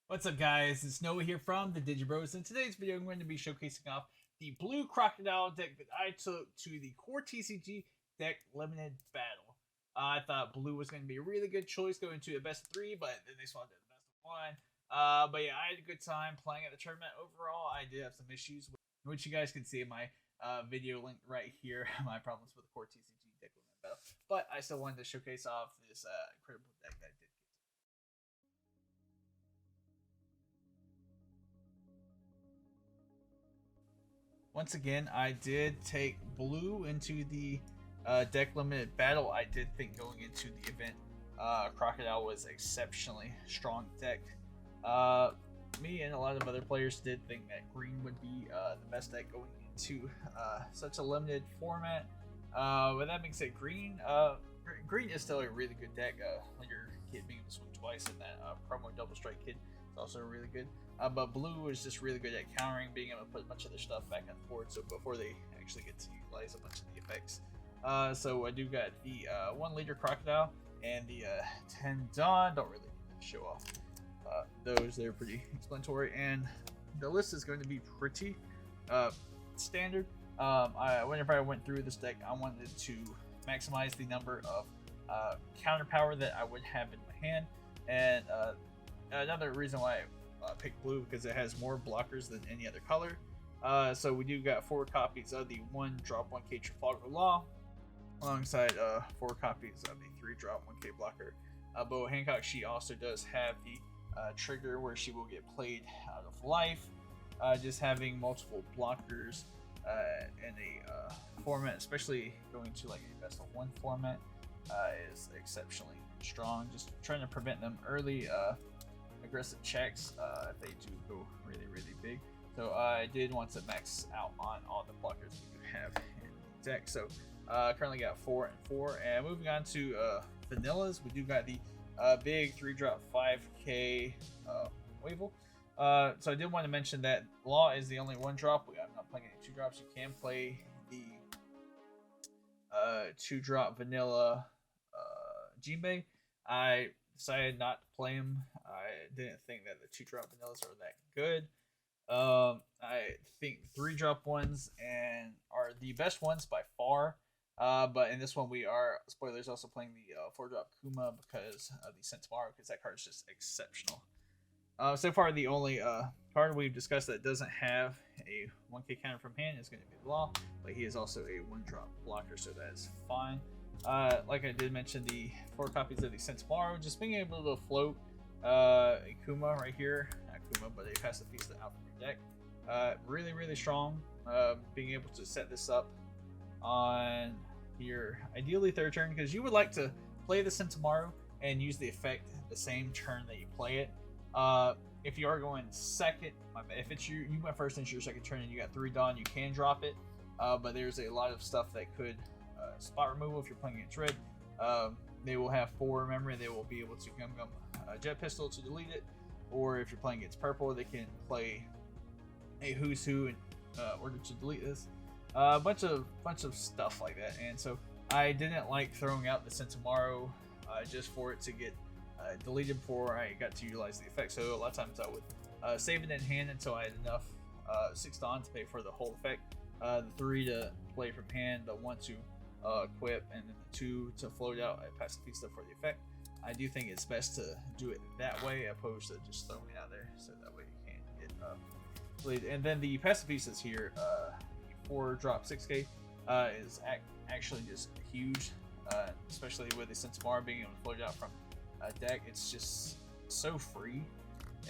What's up, guys? It's Noah here from the Digi Bros. In today's video, I'm going to be showcasing off the blue crocodile deck that I took to the core TCG deck limited battle. I thought blue was going to be a really good choice going to a best of three, but then they swapped it to the best of one. But yeah, I had a good time playing at the tournament. Overall, I did have some issues, which you guys can see in my video link right here. My problems with the core TCG deck limited battle, but I still wanted to showcase off this incredible deck that I did. Once again, I did take blue into the deck limited battle. I did think going into the event, Crocodile was exceptionally strong deck. Uh, Me and a lot of other players did think that green would be the best deck going into such a limited format. With that being said, green is still a really good deck. Your kid being able to swing twice, and that promo double strike kid is also really good. But blue is just really good at countering, being able to put a bunch of their stuff back on the board. So before they actually get to utilize a bunch of the effects. So I do got the 1 liter crocodile and the 10 dawn. Don't really need to show off those. They're pretty explanatory, and the list is going to be pretty standard. Whenever I went through this deck, I wanted to maximize the number of counter power that I would have in my hand, and another reason why I picked blue because it has more blockers than any other color. So we do got 4 copies of the 1-drop 1K Trafalgar Law, alongside 4 copies of the 3-drop 1K blocker. But Hancock, she also does have the trigger where she will get played out of life. Just having multiple blockers in a format, especially going to like a best of 1 format, is exceptionally strong. Just trying to prevent them early aggressive checks if they do go really big. So I did want to max out on all the blockers we do have in the deck. So currently got 4 and 4. And moving on to vanillas, we do got the big 3-drop 5K Weevil. So I did want to mention that Law is the only 1-drop. I'm not playing any 2-drops. You can play the 2-drop vanilla Jinbei. I decided not to play him. I didn't think that the 2-drop vanillas are that good. I think 3-drop ones and are the best ones by far. But in this one, we are, spoilers, also playing the 4-drop Kuma because of the Centaur, because that card is just exceptional. So far, the only card we've discussed that doesn't have a 1K counter from hand is going to be the Law, but he is also a 1-drop blocker, so that is fine. Like I did mention, the 4 copies of the Centaur, just being able to float a Kuma right here, not Kuma, but a Pacifista out from your deck. Really strong. Being able to set this up on your ideally 3rd turn, because you would like to play the Centaur and use the effect the same turn that you play it. If you are going second, if it's you went first into your 2nd turn and you got 3 dawn, you can drop it. But there's a lot of stuff that could spot removal if you're playing against red. They will have 4 memory. They will be able to gum jet pistol to delete it, or if you're playing against purple, they can play a who's who in order to delete this. Bunch of stuff like that, and so I didn't like throwing out the Centaur just for it to get deleted before I got to utilize the effect. So a lot of times I would save it in hand until I had enough 6 dawn to pay for the whole effect, the 3 to play from hand, the 1 to equip, and then the 2 to float out a Pacifista for the effect. I do think it's best to do it that way opposed to just throwing it out there, so that way you can't get deleted. And then the Pacifistas here, 4-drop 6K is actually just huge, especially with the Centaur being able to float out from a deck. It's just so free,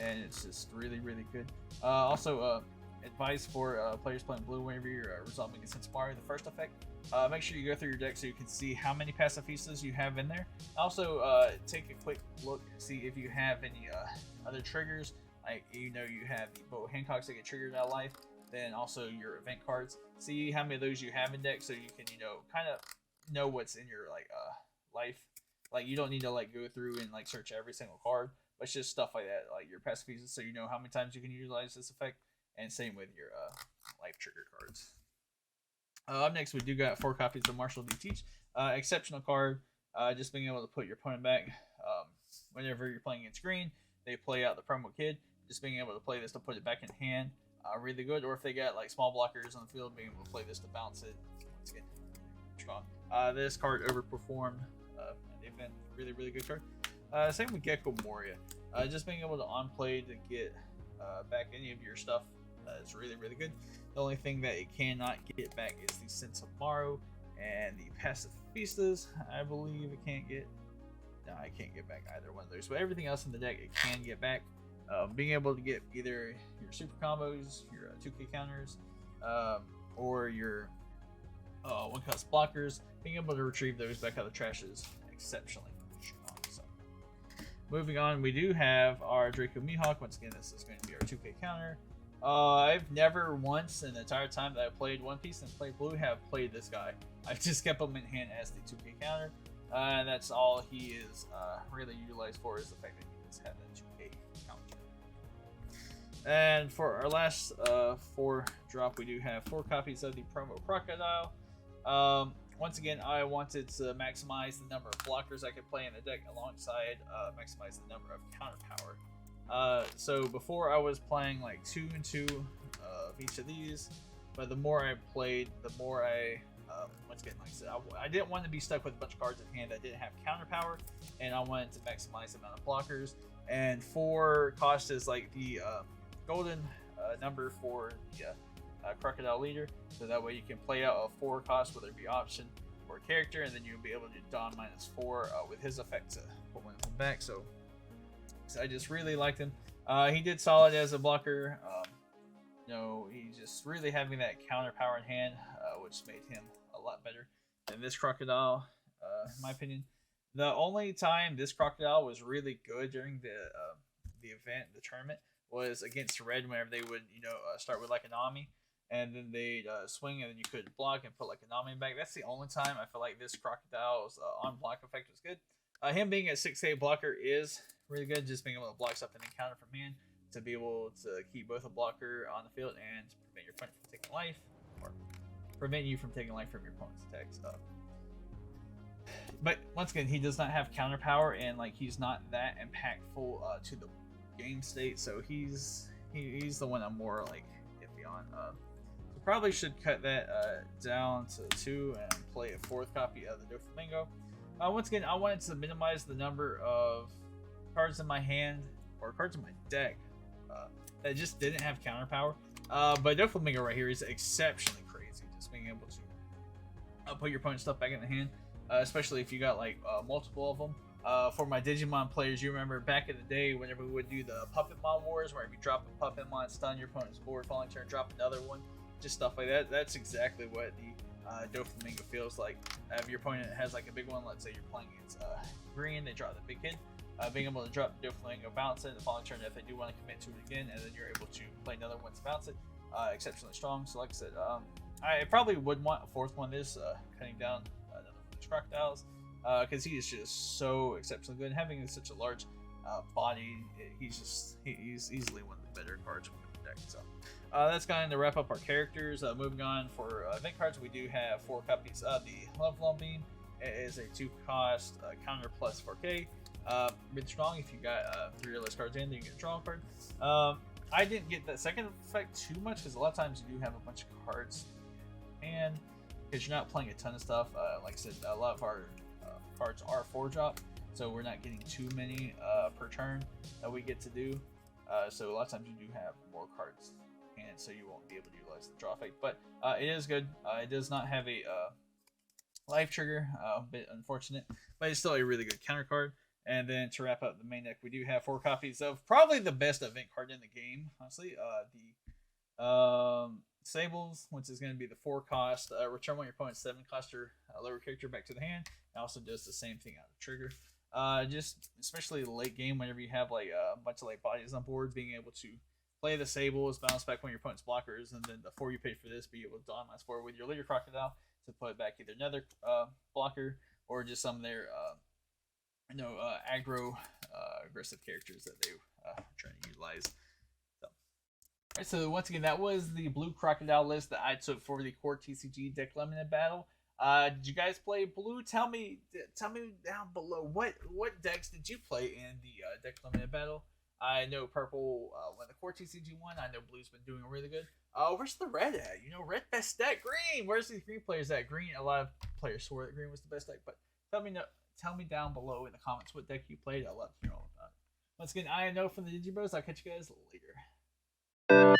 and it's just really good. Also, advice for players playing blue: whenever you're resolving a Centaur, the first effect, make sure you go through your deck so you can see how many Pacifistas you have in there. Also, take a quick look, see if you have any other triggers. Like, you have the Bo Hancocks that get triggered out of life. Then also your event cards. See how many of those you have in deck, so you can kind of know what's in your life. Like, you don't need to go through and search every single card, but it's just stuff like that, like your Pacifistas, so you know how many times you can utilize this effect. And same with your life trigger cards. Up next, we do got 4 copies of Marshall D. Teach. Exceptional card. Just being able to put your opponent back whenever you're playing against green. they play out the promo kid. Just being able to play this to put it back in hand, really good. Or if they got like small blockers on the field, being able to play this to bounce it. Once again, strong. This card overperformed the event. Really good card. Same with Gecko Moria. Just being able to on play to get back any of your stuff is really good. The only thing that it cannot get back is the Sense of Morrow and the Pacifistas. I believe it can't get. No, I can't get back either one of those. But everything else in the deck, it can get back. Being able to get either your super combos, your 2K counters, or your one-cost blockers, being able to retrieve those back out of the trash is exceptionally strong. So, moving on, we do have our Draco Mihawk. Once again, this is going to be our 2K counter. I've never once in the entire time that I played One Piece and played Blue have played this guy. I've just kept him in hand as the 2K counter. And that's all he is really utilized for, is the fact that he does have that 2K counter. And for our last 4 drop, we do have 4 copies of the promo Crocodile. Once again, I wanted to maximize the number of blockers I could play in the deck alongside maximize the number of counter power. So before I was playing like 2 and 2 of each of these, but the more I played, the more I once again, like I said, I didn't want to be stuck with a bunch of cards in hand that didn't have counter power, and I wanted to maximize the amount of blockers. And 4 cost is like the golden number for the Crocodile leader, so that way you can play out a 4 cost, whether it be option or character, and then you'll be able to don -4 with his effect to put one of them back. So I just really liked him. He did solid as a blocker. He's just really having that counter power in hand, which made him a lot better than this Crocodile, in my opinion. The only time this Crocodile was really good during the event, the tournament, was against Red, whenever they would, start with like an Ami, and then they'd swing, and then you could block and put like an Ami back. That's the only time I feel like this Crocodile's on block effect was good. Him being a 6A blocker is really good, just being able to block something and counter from hand, to be able to keep both a blocker on the field and to prevent your opponent from taking life, or prevent you from taking life from your opponent's attacks. But once again, he does not have counter power, and like he's not that impactful to the game state. So he's the one I'm more like iffy on. So probably should cut that down to 2 and play a 4th copy of the Doflamingo. Once again, I wanted to minimize the number of cards in my hand or cards in my deck that just didn't have counter power. But Doflamingo right here is exceptionally crazy, just being able to put your opponent's stuff back in the hand, especially if you got like multiple of them. For my Digimon players, you remember back in the day whenever we would do the Puppetmon Wars, where if you drop a Puppetmon, stun your opponent's board, following turn, drop another one, just stuff like that. That's exactly what the Doflamingo feels like. If your opponent has like a big one, let's say you're playing against green, they drop the big kid. Being able to drop the Doflamingo, bounce it, the following turn if they do want to commit to it again, and then you're able to play another one to bounce it. Exceptionally strong. So like I said, I probably would want a 4th one. This cutting down another one of these Crocodiles, because he is just so exceptionally good. And having such a large body, he's easily one of the better cards from the deck. So that's going to wrap up our characters. Moving on for event cards, we do have 4 copies of the Love Beam. It is a 2 cost counter plus 4K. Been strong. If you got 3 or less cards in, then you get a draw card. I didn't get that second effect too much, because a lot of times you do have a bunch of cards, and because you're not playing a ton of stuff. Like I said, a lot of our cards are 4-drop, so we're not getting too many per turn that we get to do. So a lot of times you do have more cards, and so you won't be able to utilize the draw effect. But it is good. It does not have a life trigger, a bit unfortunate, but it's still a really good counter card. And then to wrap up the main deck, we do have 4 copies of probably the best event card in the game, honestly. The Sables, which is going to be the 4 cost. Return one of your opponent's 7 cost or lower character back to the hand. It also does the same thing out of trigger. Just especially late game, whenever you have like a bunch of like bodies on board, being able to play the Sables, bounce back one of your opponent's blockers, and then the 4 you paid for this, be able to don -4 with your leader Crocodile to put back either another blocker or just some of their aggro aggressive characters that they are trying to utilize. So once again, that was the blue Crocodile list that I took for the core TCG deck limited battle. Did you guys play blue? Tell me down below what decks did you play in the deck limited battle. I know purple won the core TCG one. I know blue's been doing really good. Where's the red at? You know, red best deck. Green. Where's these green players at? Green. A lot of players swore that green was the best deck, but tell me down below in the comments what deck you played. I'd love to hear all about it. Once again, I know from the Digi Bros. I'll catch you guys later.